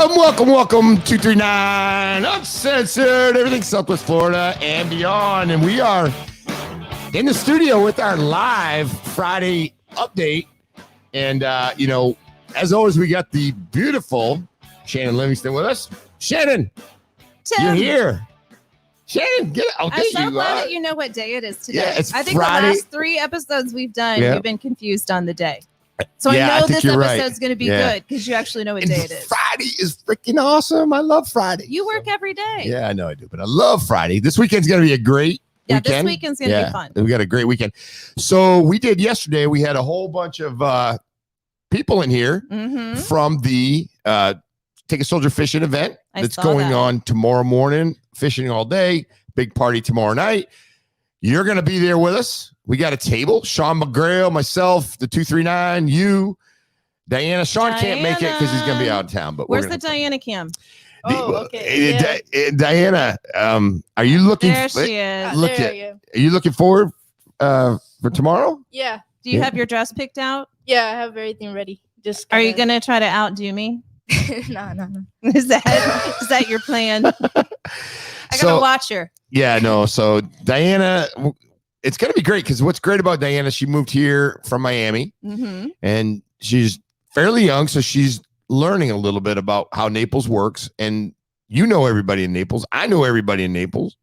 Welcome 239 Uncensored, everything Southwest Florida and beyond. And we are in the studio with our live Friday update. And, as always, we got the beautiful Shannon Livingston with us. Shannon, Tim, you're here. Shannon, I'm so glad that you know what day it is today. Yeah, it's I think Friday. the last 3 episodes we've done, Yeah. We've been confused on the day. So Yeah, I know this you're episode's right. going to be good because you actually know what day it is. Friday is freaking awesome. I love Friday. You work every day. Yeah, I know I do, but I love Friday. This weekend's going to be a great weekend. This weekend's going to be fun. We got a great weekend. So we did yesterday. We had a whole bunch of people in here from the Take a Soldier Fishing event that's going on tomorrow morning. Fishing all day. Big party tomorrow night. You're going to be there with us. We got a table. Sean McGrail, myself, the 239, you, Diana. Sean can't make it because he's going to be out of town. But where's the Diana cam? Okay. Diana, are you looking? There she is. Are you looking forward for tomorrow? Yeah. Do you have your dress picked out? Yeah, I have everything ready. Are you going to try to outdo me? No. Is that your plan? I got to watch her. Yeah, no. So Diana, it's going to be great because what's great about Diana, she moved here from Miami and she's fairly young. So she's learning a little bit about how Naples works. And you know everybody in Naples. I know everybody in Naples.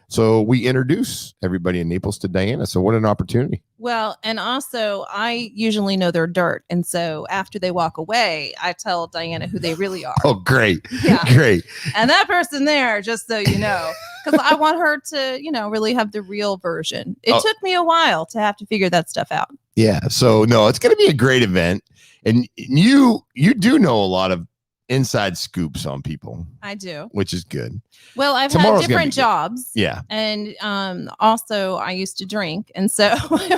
So we introduce everybody in Naples to Diana. So what an opportunity. Well, and also I usually know their dirt. And so after they walk away, I tell Diana who they really are. Oh, great. Yeah. Great. And that person there, just so you know, because I want her to, really have the real version. It took me a while to have to figure that stuff out. Yeah. So no, it's going to be a great event. And you do know a lot of inside scoops on people. I do. Which is good. Well, I've had different jobs. Yeah. And also I used to drink. And so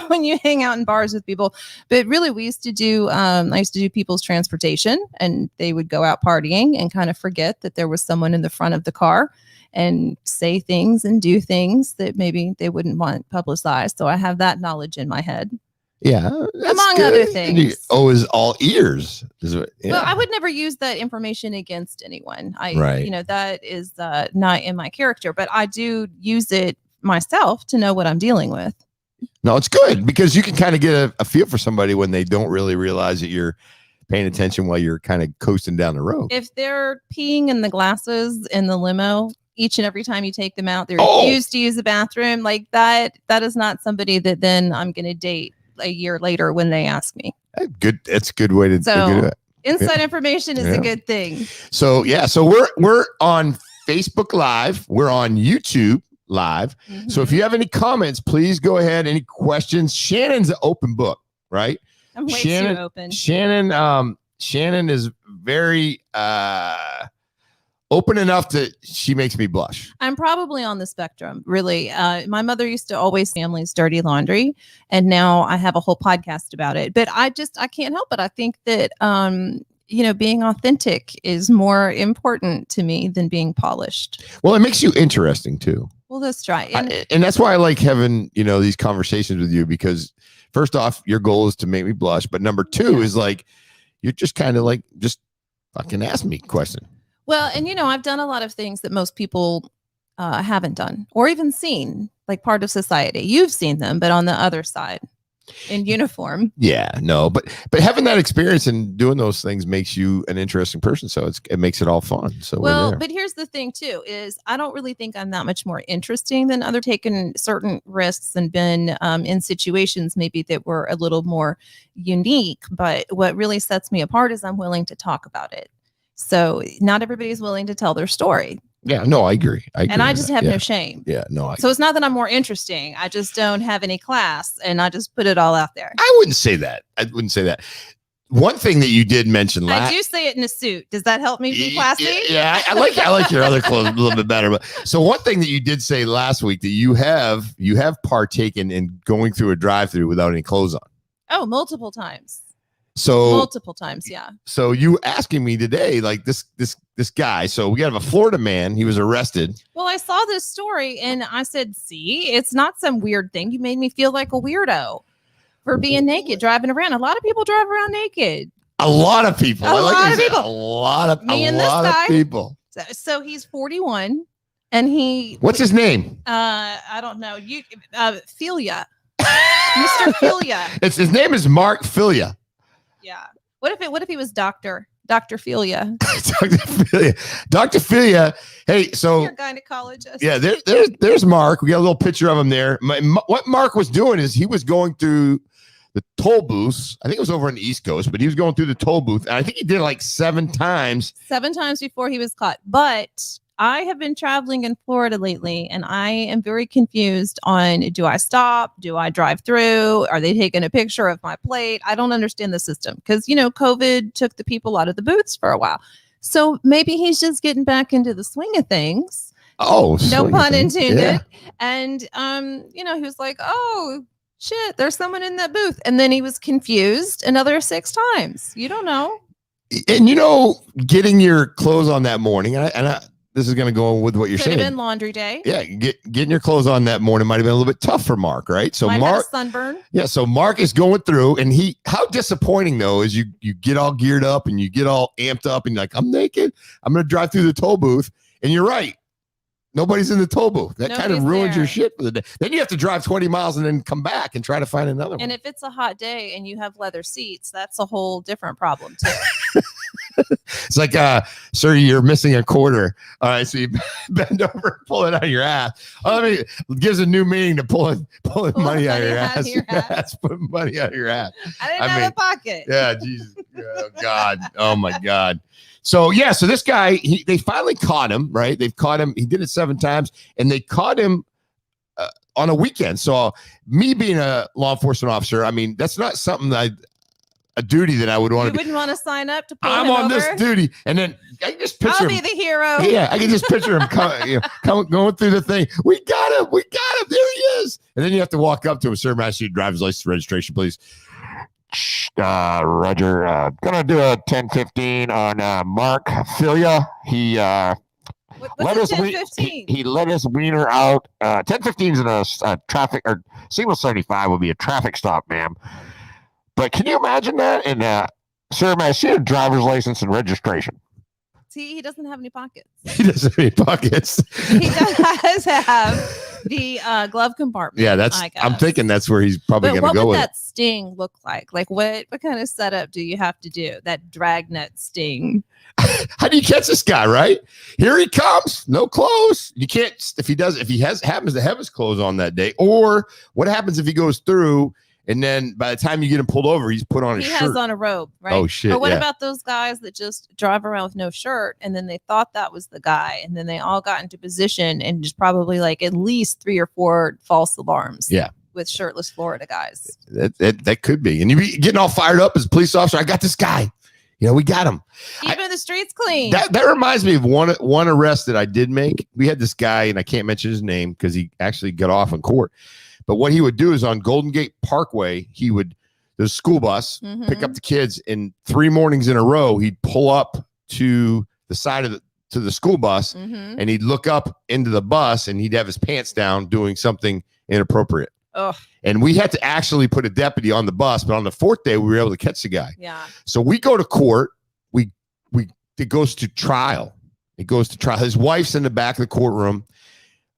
when you hang out in bars with people, but really we used to do, I used to do people's transportation and they would go out partying and kind of forget that there was someone in the front of the car and say things and do things that maybe they wouldn't want publicized. So I have that knowledge in my head. Yeah. Among other things. Is all ears. Well, I would never use that information against anyone. Right. That is not in my character, but I do use it myself to know what I'm dealing with. No, it's good because you can kind of get a feel for somebody when they don't really realize that you're paying attention while you're kind of coasting down the road. If they're peeing in the glasses in the limo, each and every time you take them out, they're used to use the bathroom like that. That is not somebody that then I'm going to date a year later when they ask me. Good. That's a good way to do it. Inside information is a good thing. So we're on Facebook Live. We're on YouTube Live. So if you have any comments, please go ahead. Any questions? Shannon's an open book, right? I'm way too open. Shannon is very open enough that she makes me blush. I'm probably on the spectrum, really. My mother used to always family's dirty laundry, and now I have a whole podcast about it. But I can't help it. I think that being authentic is more important to me than being polished. Well, it makes you interesting too. Well, that's right. And that's why I like having these conversations with you, because first off, your goal is to make me blush, but number two is like you're just kind of like just fucking ask me a question. Well, and I've done a lot of things that most people haven't done or even seen, like part of society. You've seen them, but on the other side, in uniform. Yeah, no, but having that experience and doing those things makes you an interesting person. So it makes it all fun. So but here's the thing too: is I don't really think I'm that much more interesting than other taken certain risks and been in situations maybe that were a little more unique. But what really sets me apart is I'm willing to talk about it. So not everybody's willing to tell their story. Yeah, no, I agree. And I just have no shame. Yeah, no. So it's not that I'm more interesting. I just don't have any class and I just put it all out there. I wouldn't say that. One thing that you did mention I do say it in a suit. Does that help me be classy? Yeah, I like your other clothes a little bit better. But so one thing that you did say last week that you have partaken in going through a drive-through without any clothes on. Oh, multiple times. Multiple times, yeah. So you asking me today, like this guy. So we have a Florida man. He was arrested. Well, I saw this story and I said, see, it's not some weird thing. You made me feel like a weirdo for being naked, driving around. A lot of people drive around naked. A lot of people. A lot of people. A lot of people. So he's 41, and he. What's his name? I don't know. Philia, Mr. Philia. His name is Mark Philia. Yeah. What if he was Dr. Philia? Dr. Philia. Hey, so you're a gynecologist. Yeah, there's Mark. We got a little picture of him there. What Mark was doing is he was going through the toll booths. I think it was over on the East Coast, but he was going through the toll booth. And I think he did it like 7 times. 7 times before he was caught. But I have been traveling in Florida lately, and I am very confused on, do I stop? Do I drive through? Are they taking a picture of my plate? I don't understand the system because, COVID took the people out of the booths for a while. So maybe he's just getting back into the swing of things. Oh, no pun intended. Yeah. And, he was like, oh, shit, there's someone in that booth. And then he was confused another 6 times. You don't know. And, getting your clothes on that morning, this is going to go with what you're saying. Could have been laundry day. Yeah, getting your clothes on that morning might have been a little bit tough for Mark, right? So Mark Mark, had a sunburn. Yeah, so Mark is going through, and how disappointing though is you get all geared up and you get all amped up and you're like, I'm naked, I'm going to drive through the toll booth, and you're right. Nobody's in the toll booth. That kind of ruins your shit for the day. Then you have to drive 20 miles and then come back and try to find another one. And if it's a hot day and you have leather seats, that's a whole different problem too. It's like, sir, you're missing a quarter. All right, so you bend over and pull it out of your ass. It gives a new meaning to pulling money out of your ass. Putting money out of your ass. I didn't have a pocket. Yeah, Jesus. Oh, God. Oh, my God. So, so this guy, they finally caught him, right? They've caught him. He did it 7 times, and they caught him on a weekend. So me being a law enforcement officer, I mean, that's not something a duty that I would want to. You wouldn't want to sign up to pull I'm him on over? This duty. And then I can just picture I'll be the hero. Yeah, I can just picture him going through the thing. We got him. There he is. And then you have to walk up to him, sir, Master, driver's license registration, please. Roger. Gonna do a 1015 on Mark Philia. He let his wiener out. 1015 is in a traffic, or signal 75 would be a traffic stop, ma'am. But can you imagine that? And sir, may I see a driver's license and registration? See, he doesn't have any pockets. He doesn't have any pockets. He does have the glove compartment. Yeah, I'm thinking that's where he's probably going to go with it. What would that sting look like? Like what kind of setup do you have to do? That dragnet sting. How do you catch this guy, right? Here he comes. No clothes. You can't, if he happens to have his clothes on that day, or what happens if he goes through and then by the time you get him pulled over, he's put on his shirt. He has on a robe, right? Oh, shit. But what about those guys that just drive around with no shirt and then they thought that was the guy and then they all got into position and just probably like at least 3 or 4 false alarms. Yeah. With shirtless Florida guys. That could be. And you be getting all fired up as a police officer. I got this guy. We got him. Even the streets clean. That reminds me of one arrest that I did make. We had this guy, and I can't mention his name because he actually got off in court. But what he would do is on Golden Gate Parkway, there's a school bus, pick up the kids, and 3 mornings in a row, he'd pull up to the side of the school bus, and he'd look up into the bus, and he'd have his pants down doing something inappropriate. Ugh. And we had to actually put a deputy on the bus, but on the 4th day, we were able to catch the guy. Yeah. So we go to court. It goes to trial. His wife's in the back of the courtroom.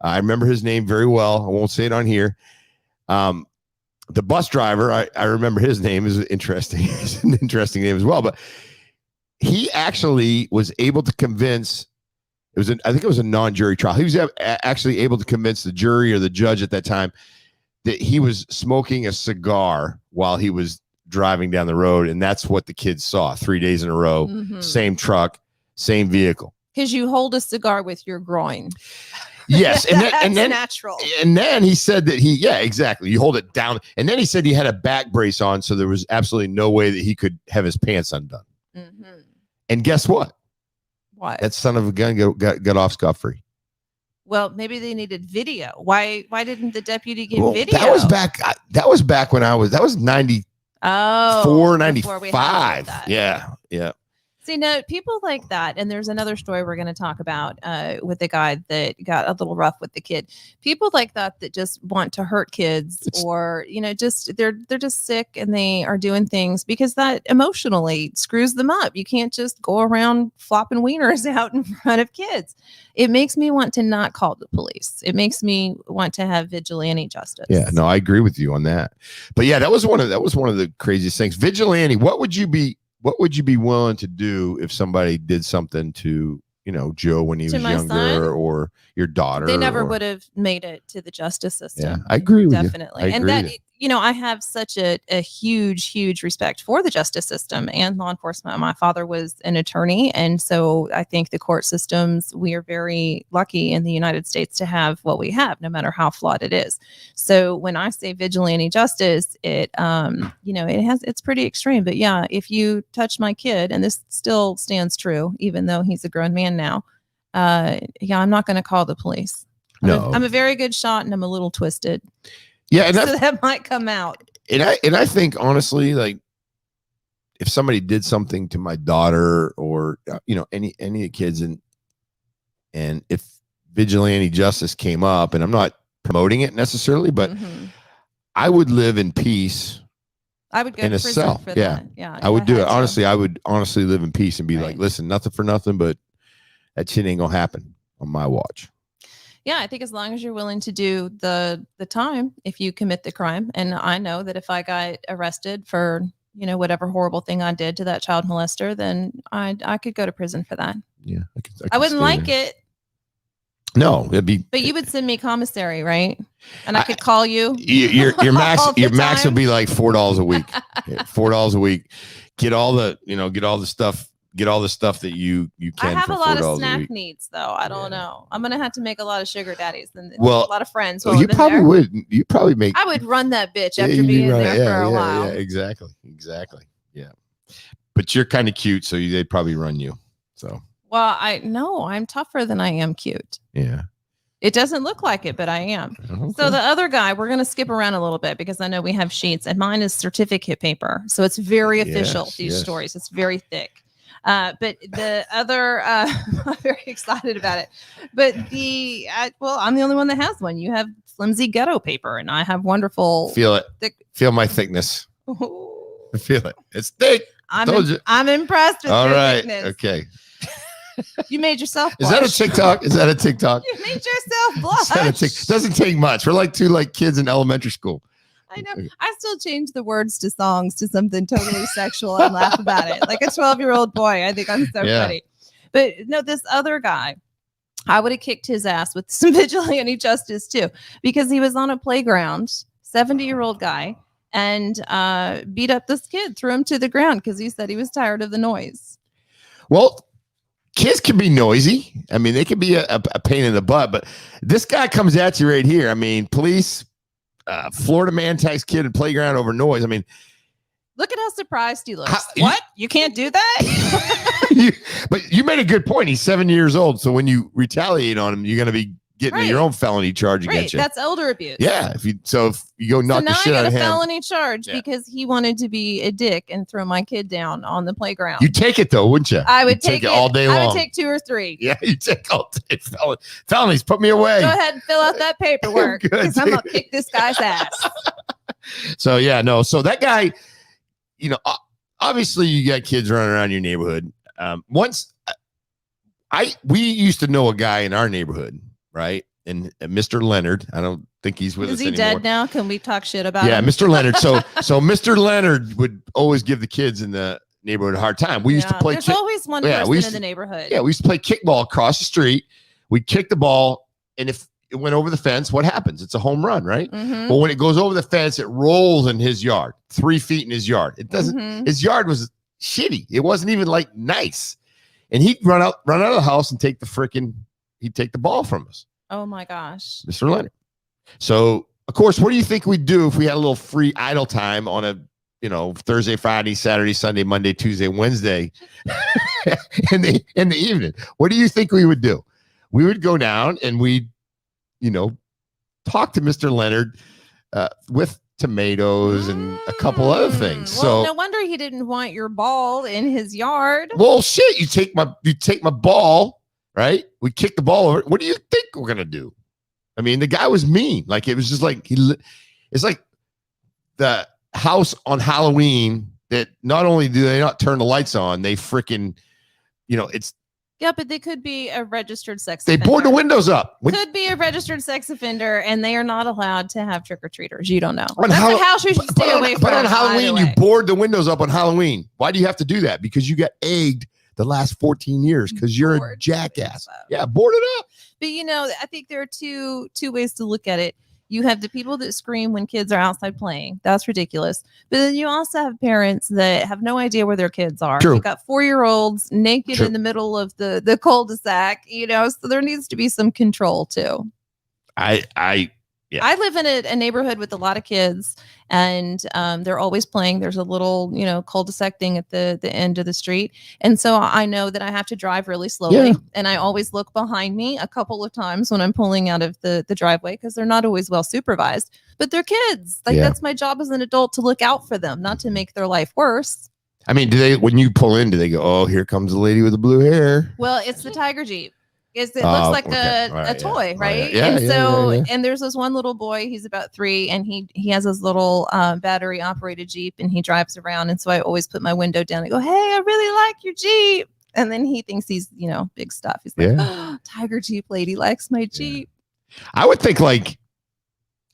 I remember his name very well. I won't say it on here. The bus driver, I remember his name is interesting. It's an interesting name as well. But he actually was able to convince. I think it was a non-jury trial. He was actually able to convince the jury or the judge at that time that he was smoking a cigar while he was driving down the road, and that's what the kids saw 3 days in a row. Same truck, same vehicle. Because you hold a cigar with your groin. Yes, and then natural. And then he said that exactly. You hold it down, and then he said he had a back brace on, so there was absolutely no way that he could have his pants undone. And guess what? What? That son of a gun got off scot-free. Well, maybe they needed video. Why didn't the deputy get video? That was back when that was 94, 95. Yeah. See, no, people like that, and there's another story we're going to talk about with the guy that got a little rough with the kid. People like that just want to hurt kids, or just they're just sick and they are doing things because that emotionally screws them up. You can't just go around flopping wieners out in front of kids. It makes me want to not call the police. It makes me want to have vigilante justice. Yeah, no, I agree with you on that. But yeah, that was one of the craziest things. Vigilante. What would you be willing to do if somebody did something to, Joe when he was younger, son? Or your daughter? They never would have made it to the justice system. Yeah, I agree with definitely. you. And that, I have such a huge respect for the justice system and law enforcement. My father was an attorney. And so I think the court systems, we are very lucky in the United States to have what we have, no matter how flawed it is. So when I say vigilante justice, it's pretty extreme. But yeah, if you touch my kid, and this still stands true, even though he's a grown man now, I'm not going to call the police. I'm a very good shot, and I'm a little twisted. Yeah, and so that might come out. And I think honestly, like, if somebody did something to my daughter, or any of the kids, and if vigilante justice came up, and I'm not promoting it necessarily, but I would live in peace. I would go in to a prison cell. for Yeah, that. Yeah, I would do it. Honestly, I would honestly live in peace and be like, listen, nothing for nothing, but that shit ain't gonna happen on my watch. Yeah, I think as long as you're willing to do the time, if you commit the crime. And I know that if I got arrested for, whatever horrible thing I did to that child molester, then I could go to prison for that. Yeah. I wouldn't like it. No, it'd be. But you would send me commissary, right? And I could call you. Your max would be like $4 a week. $4 a week. Get all the stuff. Get all the stuff that you can. I have for a lot $4 of snack needs, though. I don't know. I'm gonna have to make a lot of sugar daddies and a well, lot of friends. You probably would. You probably make. I would run that bitch after being there for a while. Yeah, exactly. Yeah, but you're kind of cute, so they'd probably run you. So. Well, I'm tougher than I am cute. Yeah. It doesn't look like it, but I am. Okay. So the other guy, we're going to skip around a little bit because I know we have sheets, and mine is certificate paper, so it's very official. These stories, it's very thick. But the other, I'm very excited about it. But I'm the only one that has one. You have flimsy ghetto paper, and I have wonderful. Feel it. Feel my thickness. Feel it. It's thick. I'm impressed with your thickness. Okay. You made yourself blush. Is that a TikTok? You made yourself blush. Doesn't take much. We're like two kids in elementary school. I know. I still change the words to songs to something totally sexual and laugh about it. Like a 12-year-old boy. I think I'm so funny. But no, this other guy, I would have kicked his ass with some vigilante justice too, because he was on a playground, 70-year-old guy, and beat up this kid, threw him to the ground because he said he was tired of the noise. Well, kids can be noisy. I mean, they can be a pain in the butt, but this guy comes at you right here. I mean, police, Florida man attacks kid in playground over noise. I mean, look at how surprised he looks. What? You can't do that? But you made a good point. He's 7 years old. So when you retaliate on him, you're going to be getting your own felony charge against you. That's elder abuse. Yeah. If you go knock the shit out of him. Now I got a felony charge because he wanted to be a dick and throw my kid down on the playground. You take it though, wouldn't you? I would take it all day long. I would take 2 or 3. Yeah, you take all day. Felonies, put me away. Go ahead and fill out that paperwork because I'm gonna kick this guy's ass. So yeah, no. So that guy, obviously you got kids running around your neighborhood. We used to know a guy in our neighborhood. Right. And Mr. Leonard, I don't think he's with us anymore. Is he dead now? Can we talk shit about him? Yeah, Mr. Leonard. So Mr. Leonard would always give the kids in the neighborhood a hard time. We used to play. There's always one person in the neighborhood. Yeah, we used to play kickball across the street. We'd kick the ball, and if it went over the fence, what happens? It's a home run, right? Mm-hmm. But when it goes over the fence, it rolls in his yard, 3 feet in his yard. It doesn't. Mm-hmm. His yard was shitty. It wasn't even nice. And he'd run out of the house and take the ball from us. Oh my gosh. Mr. Leonard. So, of course, what do you think we'd do if we had a little free idle time on a, Thursday, Friday, Saturday, Sunday, Monday, Tuesday, Wednesday in the evening? What do you think we would do? We would go down and we'd, talk to Mr. Leonard with tomatoes and a couple other things. Well, So no wonder he didn't want your ball in his yard. well, shit, you take my ball, right? We kick the ball over. What do you think we're gonna do? I mean, the guy was mean. Like it was just like it's like the house on Halloween that not only do they not turn the lights on, they freaking, it's. Yeah, but they could be a registered sex They offender. board the windows up. Could be a registered sex offender, and they are not allowed to have trick-or-treaters. You don't know. On That's a house you should stay away from. But on by the Halloween, you way. board the windows up on Halloween. Why do you have to do that? Because you got egged the last 14 years because you're a Board jackass. windows up. Yeah, board it up. But I think there are two ways to look at it. You have the people that scream when kids are outside playing. That's ridiculous. But then you also have parents that have no idea where their kids are. True. You've got 4-year-olds naked True. in the middle of the cul-de-sac, so there needs to be some control too. Yeah. I live in a neighborhood with a lot of kids, and they're always playing. There's a little, cul-de-sac thing at the end of the street. And so I know that I have to drive really slowly. Yeah. And I always look behind me a couple of times when I'm pulling out of the driveway because they're not always well supervised. But they're kids. That's my job as an adult, to look out for them, not to make their life worse. I mean, when you pull in, do they go, oh, here comes the lady with the blue hair? Well, it's the Tiger Jeep. It looks like a toy, right? Yeah, and so, yeah. and there's this one little boy, he's about 3, and he has his little battery operated Jeep, and he drives around. And so I always put my window down and go, hey, I really like your Jeep. And then he thinks he's, big stuff. He's like, oh, Tiger Jeep lady likes my Jeep. I would think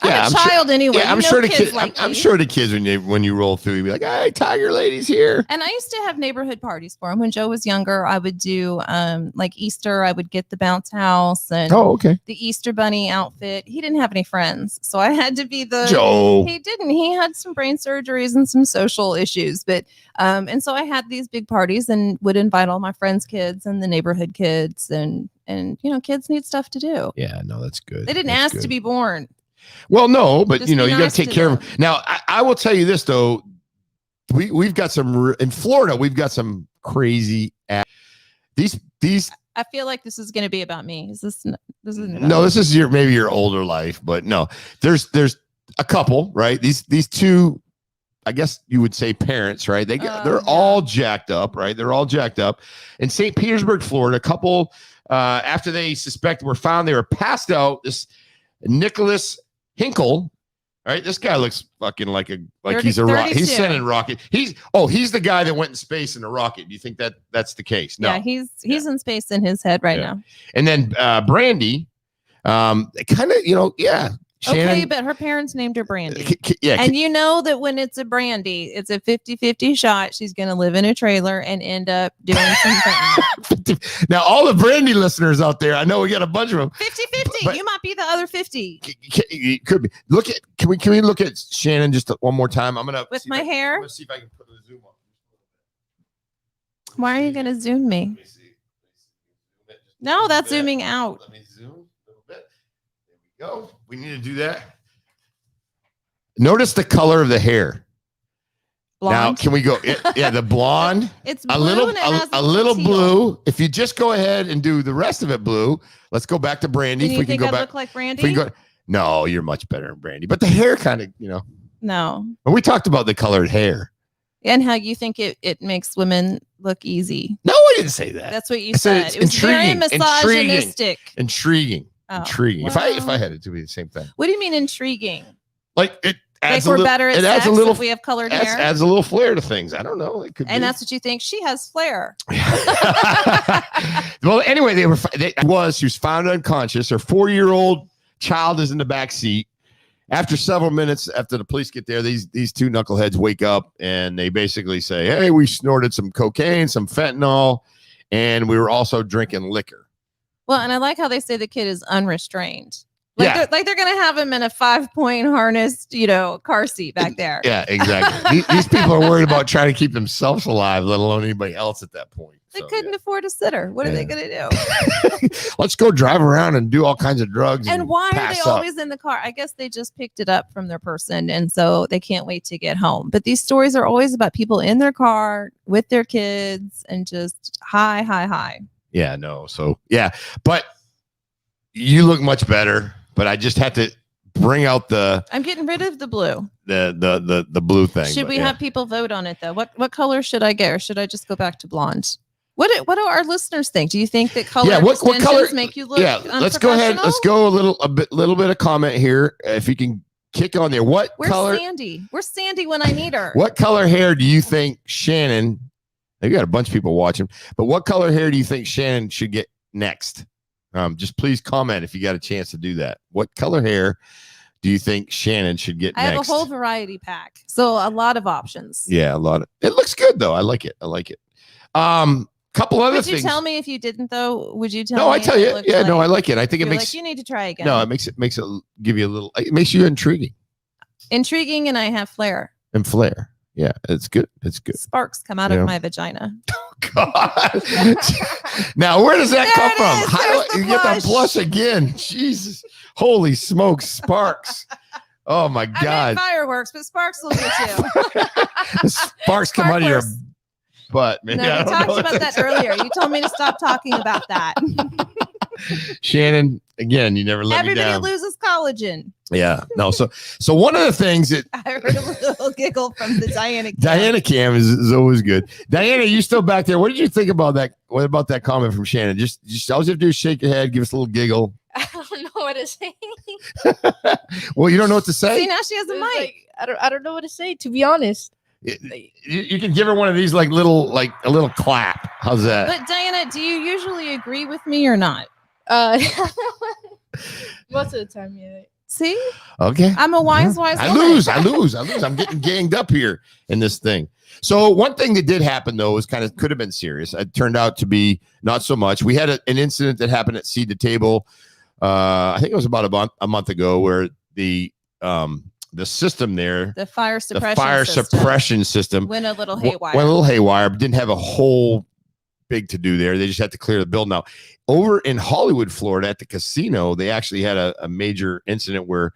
I'm a child anyway. Yeah, I'm sure the kids. I'm sure the kids when you roll through, you'd be like, "Hey, Tiger Lady's here." And I used to have neighborhood parties for him when Joe was younger. I would do like Easter. I would get the bounce house and the Easter bunny outfit. He didn't have any friends, so I had to be the Joe. He didn't. He had some brain surgeries and some social issues, but and so I had these big parties and would invite all my friends' kids and the neighborhood kids, and kids need stuff to do. Yeah, no, that's good. They didn't ask to be born. Well, no, but Just you be got nice to take to care them. of them. Now, I will tell you this though, we've got some in Florida. We've got some crazy. These. I feel like this is going to be about me. This isn't. No, this is maybe your older life, but no, there's a couple, right? These two, I guess you would say parents, right? They're all jacked up, right? They're all jacked up in St. Petersburg, Florida. A couple after they were found, they were passed out. This Nicholas Hinkle, right? This guy looks fucking like he's a rocket. He's sending rocket. He's the guy that went in space in a rocket. Do you think that's the case? No. Yeah, he's in space in his head right now. And then Brandy, kind of, Shannon, okay, but her parents named her Brandy. Yeah. And you know that when it's a Brandy, it's a 50-50 shot. She's going to live in a trailer and end up doing something. Now, all the Brandy listeners out there, I know we got a bunch of them. 50-50. You might be the other 50. Could be. Can we look at Shannon just one more time? I'm gonna with my hair. I'm gonna see if I can put the zoom on. Why are you gonna zoom me? Let me see. No, that's zooming out. Let me zoom a little bit. There we go. We need to do that. Notice the color of the hair. Blonde. Now, can we go? Yeah, the blonde. It's blue a little, and it has a little teal. blue. If you just go ahead and do the rest of it blue, let's go back to Brandy. Do If you we can think go I back. look like Brandy? If we can go, no, you're much better than Brandy. But the hair kind of, No. And we talked about the colored hair. And how you think it makes women look easy. No, I didn't say that. That's what you I said said. it's It was very intriguing, misogynistic. Intriguing. Oh, Intriguing. well. If I had it to be the same thing. What do you mean intriguing? Like it adds Like we're better at it adds sex a little if we have colored hair? adds a little flair to things. I don't know. It could be. And that's what you think. She has flair. Well, anyway, she was found unconscious. Her 4-year-old child is in the back seat. After several minutes, after the police get there, these two knuckleheads wake up and they basically say, "Hey, we snorted some cocaine, some fentanyl, and we were also drinking liquor." Well, and I like how they say the kid is unrestrained. They're going to have him in a 5-point harnessed, car seat back there. Yeah, exactly. these people are worried about trying to keep themselves alive, let alone anybody else at that point. They couldn't afford a sitter. What are they going to do? Let's go drive around and do all kinds of drugs. And why are pass they up. always in the car? I guess they just picked it up from their person, and so they can't wait to get home. But these stories are always about people in their car with their kids and just high. Yeah, no. So, yeah. But you look much better. But I just had to bring out I'm getting rid of the blue. the blue thing. Should we have people vote on it though? What color should I get, or should I just go back to blonde? What do our listeners think? Do you think that color what color make you look? Let's go ahead. Let's go a little bit of comment here. If you can kick on there. Where's color? Sandy? Where's Sandy when I need her? What color hair do you think Shannon? You got a bunch of people watching, but what color hair do you think Shannon should get next? Just please comment if you got a chance to do that. What color hair do you think Shannon should get next? I have a whole variety pack, so a lot of options. Yeah, a lot of. It looks good though. I like it. Couple other things. Would you tell me if you didn't though? Would you tell me? No, I tell you. Yeah, no, I like it. I think it makes like you need to try again. No, it makes it give you a little. It makes you intriguing. Intriguing, and I have flair. And flair. Yeah, it's good. It's good. Sparks come out of my vagina. Oh, God. Now, where does that come from? You get the blush again. Jesus. Holy smokes. Sparks. Oh, my God. I meant fireworks, but sparks will get you. Sparks come out of your butt, man. No, we talked about that earlier. You told me to stop talking about that. Shannon, again, you never let me down. Everybody loses collagen. Yeah. No. So one of the things that I heard a little giggle from the Diana Cam. Diana Cam is always good. Diana, you still back there? What did you think about that? What about that comment from Shannon? Just all you have to do is shake your head, give us a little giggle. I don't know what to say. Well, you don't know what to say? See, now she has a mic. I don't know what to say, to be honest. You can give her one of these a little clap. How's that? But Diana, do you usually agree with me or not? Most of the time, yeah. See? Okay. I'm a wise woman. I lose. I'm getting ganged up here in this thing. So one thing that did happen though was could have been serious. It turned out to be not so much. We had an incident that happened at Seed to Table. I think it was about a month ago, where the system there, the fire suppression system went a little haywire. But didn't have a whole big to do there. They just had to clear the building out. Over in Hollywood, Florida, at the casino, they actually had a major incident where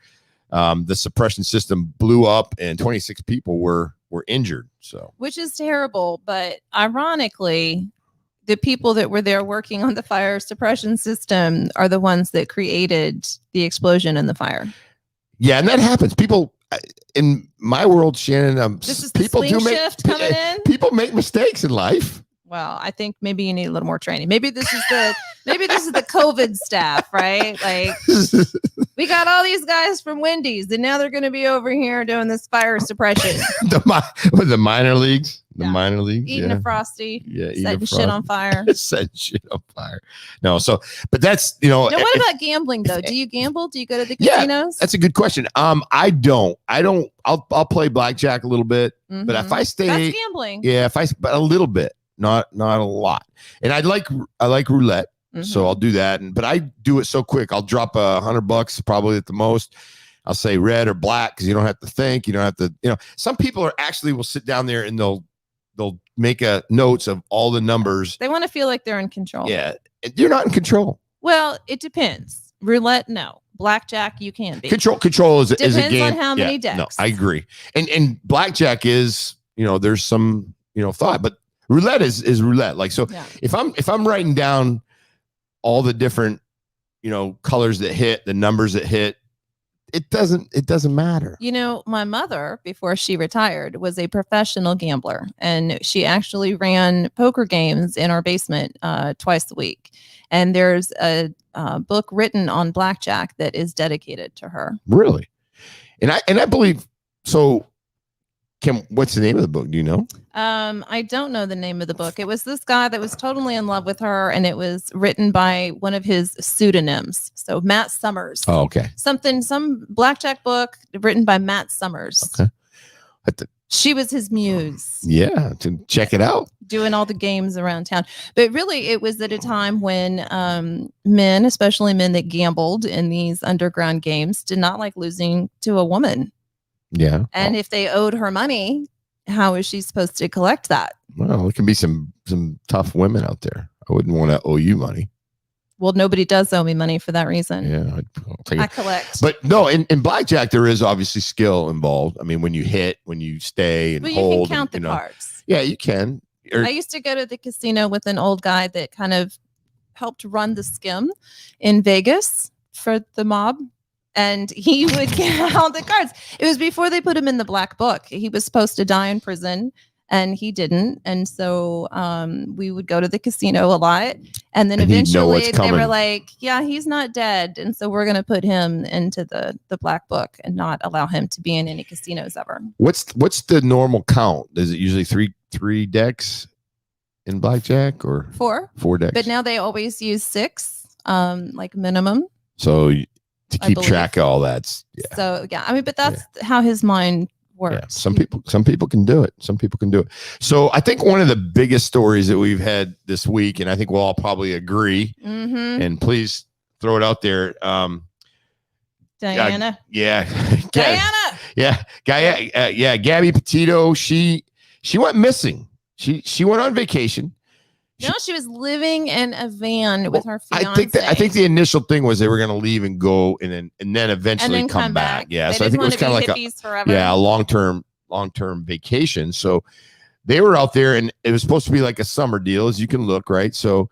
the suppression system blew up and 26 people were injured. So, which is terrible, but ironically, the people that were there working on the fire suppression system are the ones that created the explosion in the fire. Yeah, and that happens. People in my world, Shannon, people people make mistakes in life. Well, I think maybe you need a little more training. Maybe this is the COVID staff, right? Like, we got all these guys from Wendy's, and now they're going to be over here doing this fire suppression. the minor leagues, minor leagues, eating a Frosty, setting shit on fire. Setting shit on fire. No, but that's Now, what about gambling though? Do you gamble? Do you go to the casinos? Yeah, that's a good question. I don't. I'll play blackjack a little bit, but if I stay, that's gambling. Yeah, but a little bit. Not a lot. And I like roulette, so I'll do that. But I do it so quick. I'll drop $100 probably at the most. I'll say red or black because you don't have to think. You don't have to. Some people will sit down there and they'll make notes of all the numbers. They want to feel like they're in control. Yeah, you're not in control. Well, it depends. Roulette, no. Blackjack, you can be. Control is a game. Depends on how many decks. No, I agree. And blackjack is there's some thought, but roulette is roulette. If I'm writing down all the different, colors that hit, the numbers that hit, it doesn't matter. My mother, before she retired, was a professional gambler, and she actually ran poker games in our basement twice a week. And there's a book written on blackjack that is dedicated to her. Really? And I believe so. Kim, what's the name of the book? Do you know? I don't know the name of the book. It was this guy that was totally in love with her, and it was written by one of his pseudonyms. So Matt Summers. Oh, okay. Some blackjack book written by Matt Summers. Okay. She was his muse. Yeah, to check it out. Doing all the games around town. But really, it was at a time when men, especially men that gambled in these underground games, did not like losing to a woman. Yeah. And if they owed her money, how is she supposed to collect that? Well, there can be some tough women out there. I wouldn't want to owe you money. Well, nobody does owe me money for that reason. Yeah, I'll take I collect. But no, in blackjack, there is obviously skill involved. I mean, when you hit, when you stay and hold. You can count the cards. Yeah, you can. I used to go to the casino with an old guy that kind of helped run the skim in Vegas for the mob. and he would count the cards. It was before they put him in the black book. He was supposed to die in prison, and he didn't. And so we would go to the casino a lot. And then eventually they were like, yeah, he's not dead. And so we're going to put him into the black book and not allow him to be in any casinos ever. What's the normal count? Is it usually three decks in blackjack or four decks? But now they always use 6, like minimum. So to keep track of all that. Yeah. So yeah, I mean, but that's how his mind works. Yeah. Some people can do it. Some people can do it. So I think one of the biggest stories that we've had this week, and I think we'll all probably agree, and please throw it out there. Diana. Diana. Yeah. Gabby Petito. She went missing. She went on vacation. No, she was living in a van with her fiance. I think the initial thing was they were going to leave and go, and then eventually come back. Yeah, they so I think it was kind of like a long-term vacation. So they were out there, and it was supposed to be like a summer deal, as you can look, right? So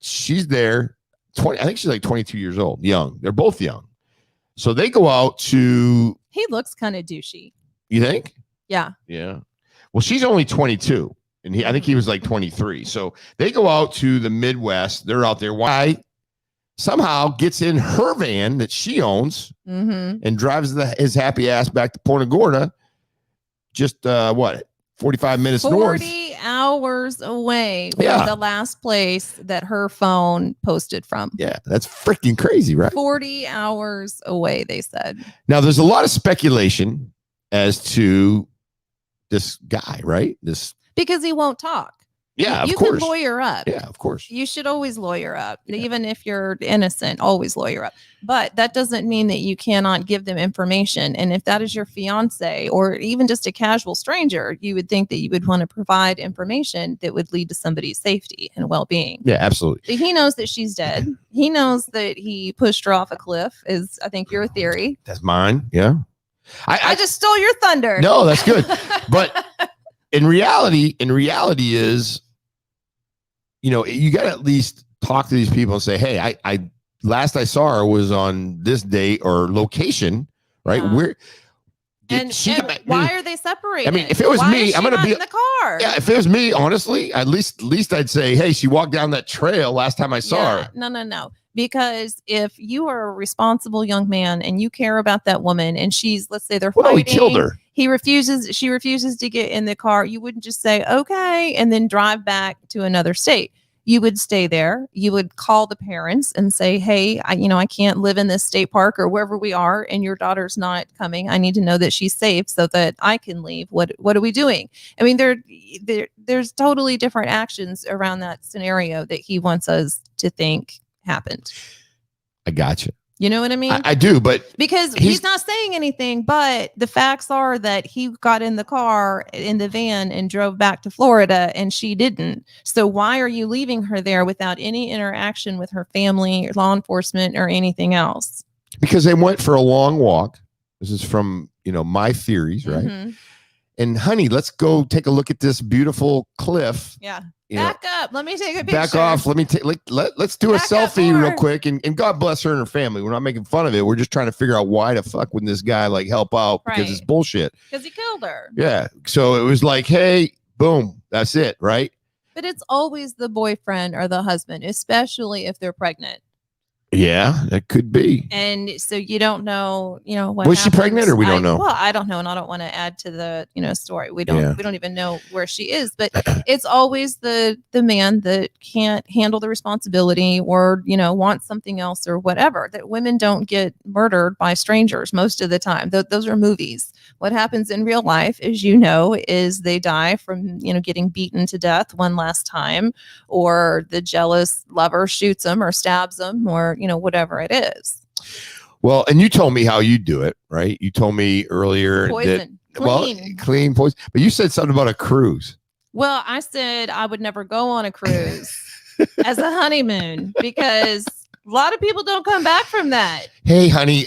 she's there. I think she's like 22 years old, young. They're both young. So they go out to. He looks kind of douchey. You think? Yeah. Yeah. Well, she's only 22. And I think he was like 23. So they go out to the Midwest. They're out there. Why? Somehow gets in her van that she owns and drives his happy ass back to Punta Gorda. Just 45 minutes 40 hours away from the last place that her phone posted from. Yeah, that's freaking crazy, right? 40 hours away, they said. Now, there's a lot of speculation as to this guy, right? Because he won't talk. Yeah, of course. You can lawyer up. Yeah, of course. You should always lawyer up. Yeah. Even if you're innocent, always lawyer up. But that doesn't mean that you cannot give them information. And if that is your fiance or even just a casual stranger, you would think that you would want to provide information that would lead to somebody's safety and well-being. Yeah, absolutely. So he knows that she's dead. He knows that he pushed her off a cliff, is I think your theory. That's mine. Yeah. I just stole your thunder. No, that's good. But in reality is, you got to at least talk to these people and say, hey, I last I saw her was on this date or location, right? Why are they separated? I mean, if it was me, I'm going to be in the car. Yeah, if it was me, honestly, at least I'd say, hey, she walked down that trail last time I saw her. No. Because if you are a responsible young man and you care about that woman and let's say they're fighting. He killed her. She refuses to get in the car. You wouldn't just say, okay, and then drive back to another state. You would stay there. You would call the parents and say, hey, I can't live in this state park or wherever we are, and your daughter's not coming. I need to know that she's safe so that I can leave. What are we doing? I mean, there's totally different actions around that scenario that he wants us to think happened. I got you. You know what I mean? I do, but because he's not saying anything, but the facts are that he got in the car in the van and drove back to Florida and she didn't. So why are you leaving her there without any interaction with her family, law enforcement, or anything else? Because they went for a long walk. This is from, my theories, right? Mm-hmm. And honey, let's go take a look at this beautiful cliff. Yeah. Back up. Let me take a picture. Back off. Let me take. Let's do a selfie real quick. And God bless her and her family. We're not making fun of it. We're just trying to figure out why the fuck wouldn't this guy help out because it's bullshit. Because he killed her. Yeah. So it was like, hey, boom, that's it, right? But it's always the boyfriend or the husband, especially if they're pregnant. Yeah, that could be. And so you don't know, what was she pregnant or we don't know? Well, I don't know. And I don't want to add to the, story. We don't even know where she is, but it's always the man that can't handle the responsibility or, wants something else or whatever. That women don't get murdered by strangers most of the time. Those are movies. What happens in real life, as you know, is they die from, getting beaten to death one last time, or the jealous lover shoots them or stabs them or, whatever it is. Well, and you told me how you do it, right? You told me earlier poison. Clean poison. But you said something about a cruise. Well, I said I would never go on a cruise as a honeymoon because a lot of people don't come back from that. Hey, honey,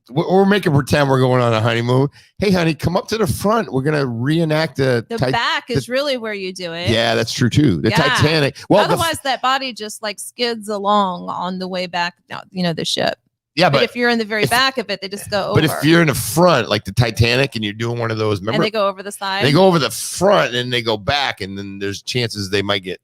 we're making pretend we're going on a honeymoon. Hey, honey, come up to the front. We're going to reenact the back is really where you do it. Yeah, that's true too. The Titanic. Well, otherwise that body just skids along on the way back, the ship. Yeah, but if you're in the very back of it, they just go over. But if you're in the front, like the Titanic, and you're doing one of those, remember? And they go over the side. They go over the front and they go back, and then there's chances they might get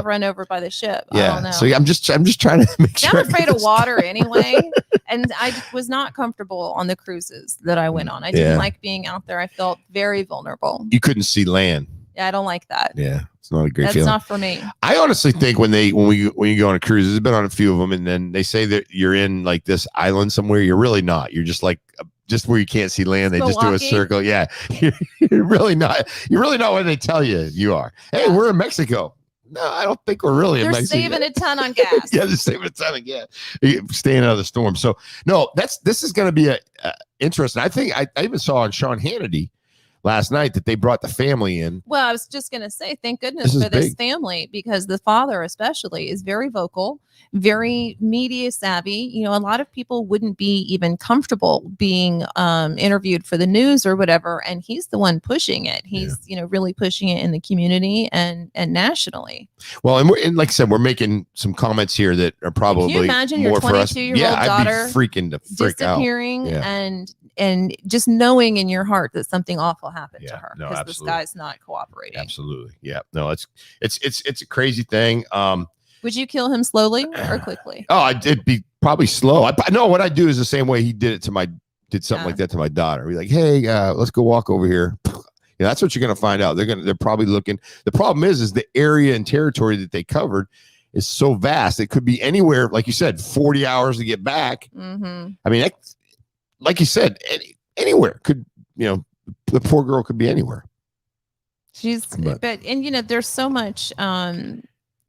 run over by the ship. Yeah. I don't know. So I'm just trying to make sure. I'm afraid of water anyway. And I was not comfortable on the cruises that I went on. I didn't like being out there. I felt very vulnerable. You couldn't see land. Yeah, I don't like that. Yeah. It's not a great That's feeling. not for me. I honestly think when you go on a cruise, I've been on a few of them, and then they say that you're in like this island somewhere. You're really not. You're just like just where you can't see land. They just do a circle. Yeah. You're really not. You're really not what they tell you are. Hey, we're in Mexico. No, I don't think we're really in Mexico. They're saving a ton on gas. Yeah, they're saving a ton of gas. Staying out of the storm. So no, this is going to be interesting. I think I even saw on Sean Hannity last night that they brought the family in. Well, I was just going to say, thank goodness for this family, because the father especially is very vocal, very media savvy. You know, a lot of people wouldn't be even comfortable being interviewed for the news or whatever. And he's the one pushing it. He's, really pushing it in the community and nationally. Well, and like I said, we're making some comments here that are probably Can you imagine more your for us. 22-year-old daughter I'd be freaking to freak disappearing out. and just knowing in your heart that something awful happened to her because this guy's not cooperating. Absolutely. Yeah. No, it's a crazy thing. Would you kill him slowly or quickly? Oh, it'd be probably slow. No, what I do is the same way he did it did something like that to my daughter. Be like, hey, let's go walk over here. Yeah, that's what you're gonna find out. They're probably looking. The problem is the area and territory that they covered is so vast. It could be anywhere, like you said, 40 hours to get back. Mm-hmm. I mean, like you said, anywhere could, the poor girl could be anywhere. There's so much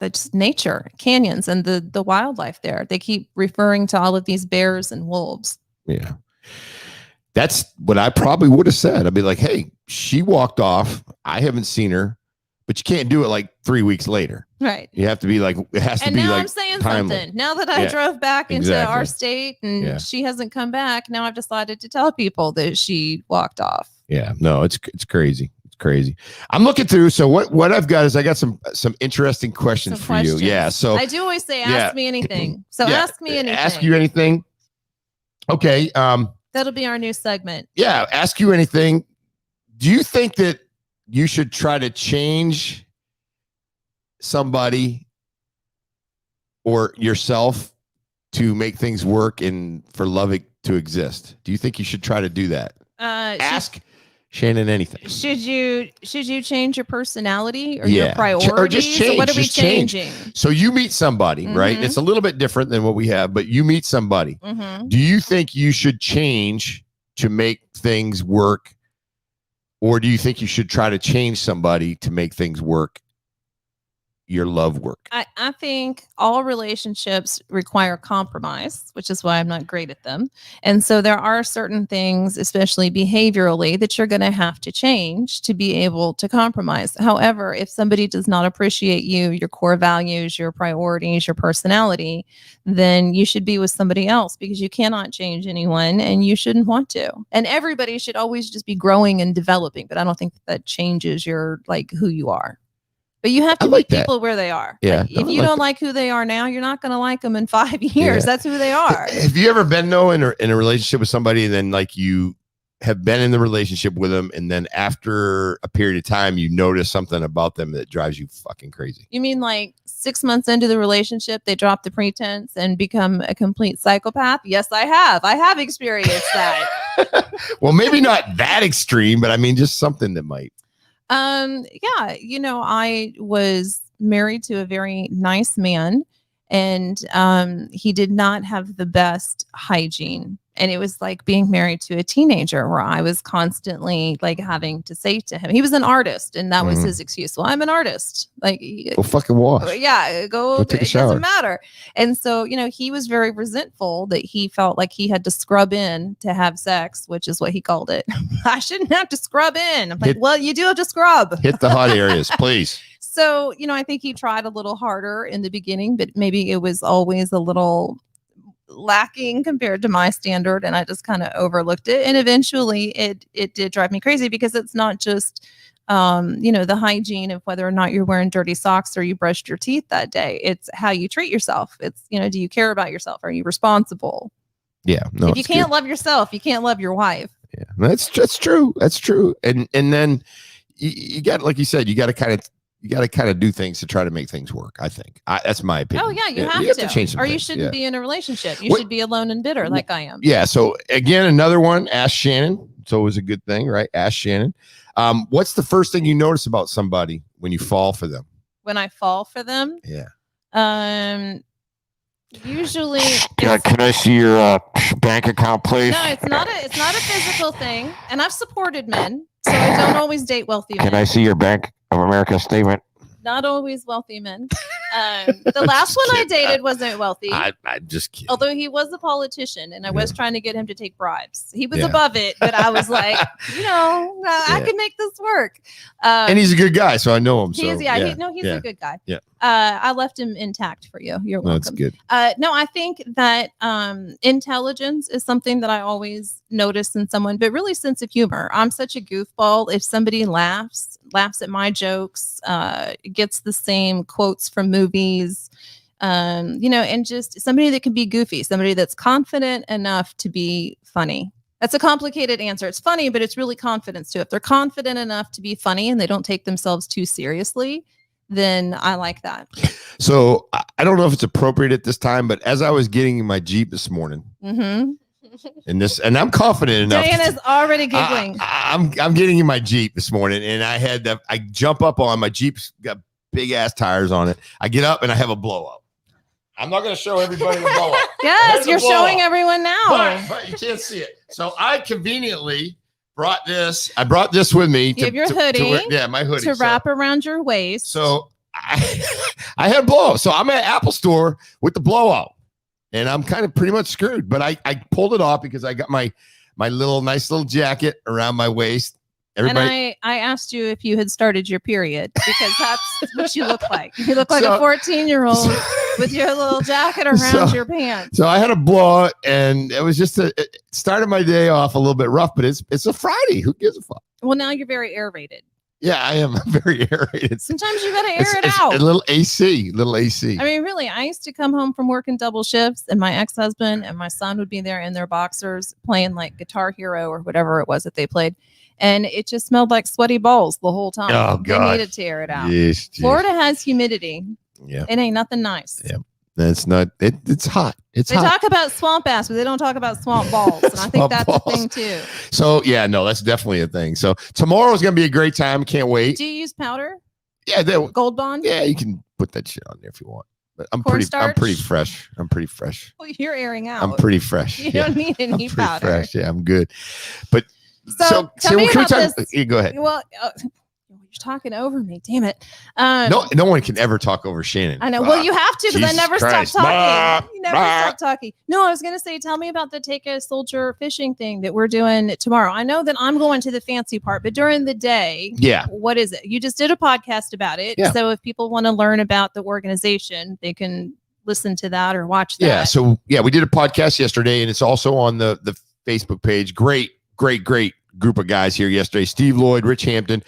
that's nature, canyons, and the wildlife there. They keep referring to all of these bears and wolves. Yeah. That's what I probably would have said. I'd be like, hey, she walked off. I haven't seen her, but you can't do it like 3 weeks later. Right. You have to be like, it has to be like. And now I'm saying timely. something. Now that I drove back into our state and she hasn't come back, now I've decided to tell people that she walked off. Yeah. No, it's crazy. It's crazy. I'm looking through. So what I've got is I got some interesting questions for you. Yeah. So I do always say, ask me anything. So ask me anything. Ask you anything. Okay. That'll be our new segment. Yeah. Ask you anything. Do you think that you should try to change somebody or yourself to make things work and for love to exist? Do you think you should try to do that? Ask Shannon anything. Should you change your personality or your priorities? Or just change. What are we changing? So you meet somebody, right? It's a little bit different than what we have, but you meet somebody. Do you think you should change to make things work? Or do you think you should try to change somebody to make things work? Your love work. I think all relationships require compromise, which is why I'm not great at them. And so there are certain things, especially behaviorally, that you're going to have to change to be able to compromise. However, if somebody does not appreciate you, your core values, your priorities, your personality, then you should be with somebody else because you cannot change anyone and you shouldn't want to. And everybody should always just be growing and developing, but I don't think that changes your who you are. But you have to meet people where they are. Yeah. If you don't like who they are now, you're not going to like them in 5 years. Yeah. That's who they are. Have you ever been in a relationship with somebody and then you have been in the relationship with them and then after a period of time you notice something about them that drives you fucking crazy? You mean 6 months into the relationship, they drop the pretense and become a complete psychopath? Yes, I have. I have experienced that. Well, maybe not that extreme, but I mean just something that might. I was married to a very nice man and he did not have the best hygiene. And it was like being married to a teenager where I was constantly having to say to him, he was an artist and that was his excuse. Well, I'm an artist. Go fucking wash. Yeah. Go take a shower. Doesn't matter. And so, he was very resentful that he felt like he had to scrub in to have sex, which is what he called it. I shouldn't have to scrub in. I'm like, well, you do have to scrub. Hit the hot areas, please. So, I think he tried a little harder in the beginning, but maybe it was always a little lacking compared to my standard and I just kind of overlooked it, and eventually it did drive me crazy because it's not just the hygiene of whether or not you're wearing dirty socks or you brushed your teeth that day. It's how you treat yourself. It's do you care about yourself? Are you responsible? Yeah. No, if you can't love yourself, you can't love your wife. Yeah, that's true. That's true. And then you got, like you said, you got to kind of do things to try to make things work. I think that's my opinion. Oh yeah, you have to change some or things. you shouldn't be in a relationship. You should be alone and bitter like I am. Yeah. So again, another one. Ask Shannon. It's always a good thing, right? Ask Shannon. What's the first thing you notice about somebody when you fall for them? When I fall for them, usually. Can I see your bank account, please? No, it's not a physical thing, and I've supported men, so I don't always date wealthy men. Can I see your Bank of America statement? Not always wealthy men. The last one I dated wasn't wealthy. I'm just kidding. Although he was a politician, and I was trying to get him to take bribes. He was above it, but I was like, I can make this work. And he's a good guy, so I know him. He's a good guy. Yeah. I left him intact for you. You're welcome. That's good. No, I think that intelligence is something that I always notice in someone, but really sense of humor. I'm such a goofball. If somebody laughs at my jokes, gets the same quotes from movies, and just somebody that can be goofy, somebody that's confident enough to be funny. That's a complicated answer. It's funny, but it's really confidence too. If they're confident enough to be funny and they don't take themselves too seriously, then I like that. So I don't know if it's appropriate at this time, but as I was getting in my Jeep this morning, and I'm confident enough. Diana's already giggling. I'm getting in my Jeep this morning, and I jump up on my Jeep's got big ass tires on it. I get up and I have a blow up. I'm not going to show everybody the blow up. Yes, you're showing everyone now. But you can't see it. So I conveniently brought this. I brought this with me. You have your hoodie. My hoodie. To wrap around your waist. So I had a blowout. So I'm at Apple Store with the blowout, and I'm kind of pretty much screwed. But I pulled it off because I got my nice little jacket around my waist. Everybody. And I asked you if you had started your period because that's what you look like. You look like a 14-year-old with your little jacket around your pants. So I had a blowout, and it was just it started my day off a little bit rough, but it's a Friday. Who gives a fuck? Well, now you're very aerated. Yeah, I am very aerated. Sometimes you gotta air it out. A little AC. I mean, really, I used to come home from working double shifts, and my ex-husband and my son would be there in their boxers playing like Guitar Hero or whatever it was that they played. And it just smelled like sweaty balls the whole time. Oh, God. They needed to air it out. Yes, Florida has humidity. Yeah. It ain't nothing nice. Yeah. It's not. It's hot. They talk about swamp ass, but they don't talk about swamp balls. And I think that's a thing too. So yeah, no, that's definitely a thing. So tomorrow is gonna be a great time. Can't wait. Do you use powder? Yeah, Gold Bond. Yeah, you can put that shit on there if you want. But I'm pretty fresh. Well, you're airing out. I'm pretty fresh. You don't need any powder. Fresh. Yeah, I'm good. But so tell me about this. Yeah, go ahead. Well, you're talking over me. Damn it. No one can ever talk over Shannon. I know. Well, you have to because I never stop talking. You never stop talking. No, I was going to say, tell me about the Take a Soldier fishing thing that we're doing tomorrow. I know that I'm going to the fancy part, but during the day, what is it? You just did a podcast about it. Yeah. So if people want to learn about the organization, they can listen to that or watch that. Yeah. So we did a podcast yesterday, and it's also on the Facebook page. Great group of guys here yesterday. Steve Lloyd, Rich Hampton,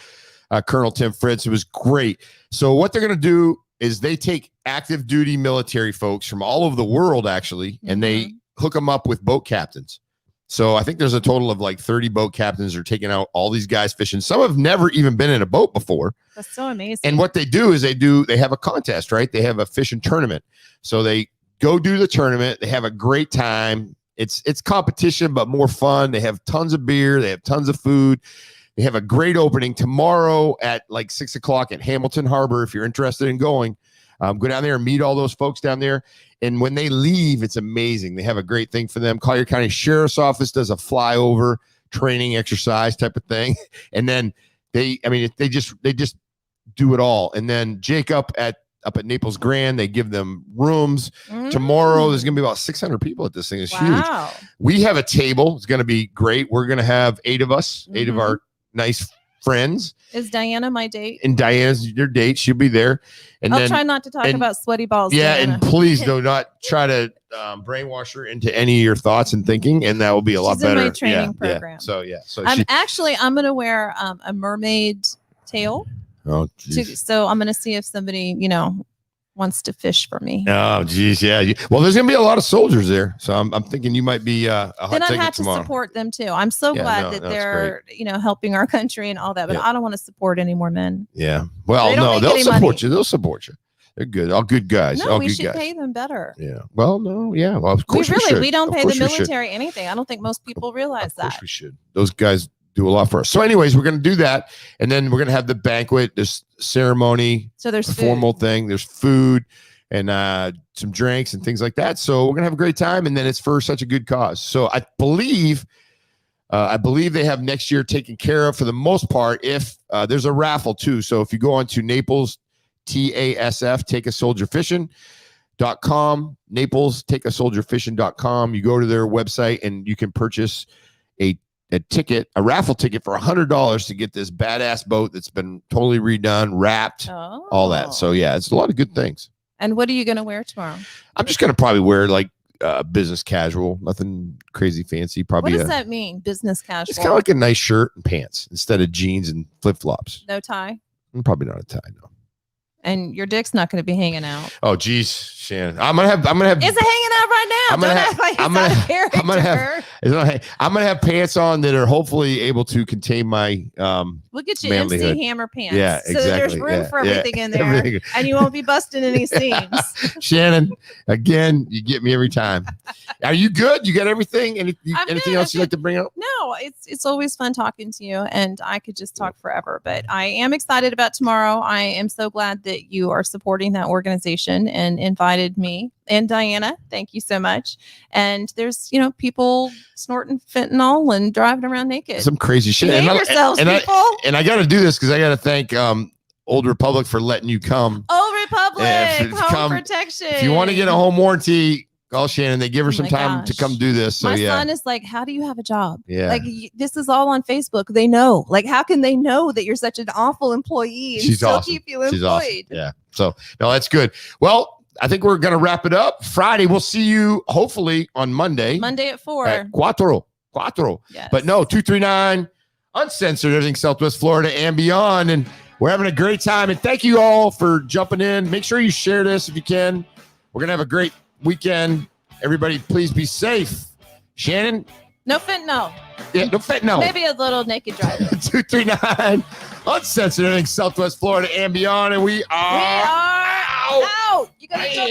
Colonel Tim Fritz. It was great. So what they're going to do is they take active duty military folks from all over the world, actually, and they hook them up with boat captains. So I think there's a total of like 30 boat captains are taking out all these guys fishing. Some have never even been in a boat before. That's so amazing. And what they do is they have a contest, right? They have a fishing tournament. So they go do the tournament. They have a great time. It's competition, but more fun. They have tons of beer. They have tons of food. They have a great opening tomorrow at like 6:00 at Hamilton Harbor. If you're interested in going, go down there and meet all those folks down there. And when they leave, it's amazing. They have a great thing for them. Collier County Sheriff's Office does a flyover training exercise type of thing. And then they just do it all. And then Jake up at Naples Grand, they give them rooms. Tomorrow, there's going to be about 600 people at this thing. It's huge. We have a table. It's going to be great. We're going to have 8 of us, 8 of our nice friends. Is Diana my date? And Diana's your date. She'll be there. And I'll try not to talk about sweaty balls. Yeah, Diana. and please do not try to brainwash her into any of your thoughts and thinking, and that will be a lot better. In my training program. So I'm going to wear a mermaid tail. Oh, geez. So I'm going to see if somebody, wants to fish for me. Oh, geez, yeah. Well, there's gonna be a lot of soldiers there, so I'm thinking you might be a hot Then I ticket have to tomorrow. support them too. I'm so glad that they're helping our country and all that, but I don't want to support any more men. Yeah. Well, no, they'll support you. They'll support you. They're good. All good guys. No, all we good should guys. pay them better. Yeah. Well, no. Yeah. Well, of course we don't pay the military anything. I don't think most people realize that. Of course we should. Those guys do a lot for us. So anyways, we're going to do that. And then we're going to have the banquet, this ceremony. So there's formal thing. There's food and some drinks and things like that. So we're going to have a great time. And then it's for such a good cause. So I believe they have next year taken care of for the most part. If there's a raffle too. So if you go on to Naples, TASF, takeasoldierfishing.com, Naples, takeasoldierfishing.com. You go to their website and you can purchase a ticket, a raffle ticket for $100 to get this badass boat that's been totally redone, wrapped, all that. So yeah, it's a lot of good things. And what are you going to wear tomorrow? I'm just going to probably wear like business casual, nothing crazy fancy. Probably. What does that mean? Business casual? It's kind of like a nice shirt and pants instead of jeans and flip flops. No tie? Probably not a tie, no. And your dick's not going to be hanging out. Oh, geez, Shannon. I'm gonna have. Is it hanging out right now? I'm gonna have pants on that are hopefully able to contain my Look at you, manlyhood. MC Hammer pants. Yeah, exactly. So there's room for everything in there, and you won't be busting any seams. Shannon, again, you get me every time. Are you good? You got everything? Anything else you'd like to bring up? No, it's always fun talking to you, and I could just talk forever. But I am excited about tomorrow. I am so glad that you are supporting that organization and invited me and Diana. Thank you so much. And there's people snorting fentanyl and driving around naked. Some crazy shit. Behave yourselves, people. And I got to do this because I got to thank Old Republic for letting you come. Old Republic, home protection. If you want to get a home warranty, call Shannon. They give her some time to come do this. So my son is like, how do you have a job? Yeah. Like this is all on Facebook. They know. Like, how can they know that you're such an awful employee and still keep you employed? She's awesome. Yeah. So no, that's good. Well, I think we're gonna wrap it up. Friday, we'll see you hopefully on Monday. Monday at 4. At Cuatro. Yes. But no, 239 Uncensored, everything Southwest Florida and beyond. And we're having a great time. And thank you all for jumping in. Make sure you share this if you can. We're gonna have a great weekend. Everybody, please be safe. Shannon? No fentanyl. Yeah, no fentanyl. Maybe a little naked driving. 239 Uncensored, everything Southwest Florida and beyond. And we are out. You gotta